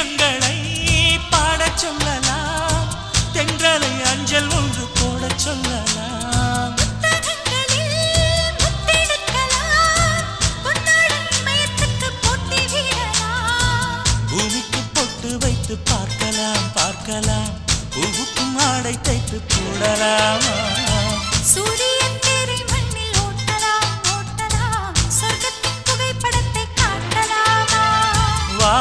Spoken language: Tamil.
கீதங்களை பாடச் சொல்லலாம் தென்றலை அஞ்சல் ஒன்று போடச் சொல்லலாம் பூமிக்கு பொட்டு வைத்து பார்க்கலாம் பார்க்கலாம் பூவுக்கும் ஆடை தைத்து போடலாமா சூரியன் தேரை மண்ணில் ஓட்டலாம் ஓட்டலாம் சொர்க்கத்தின் புகைப்படத்தை காட்டலாமா வா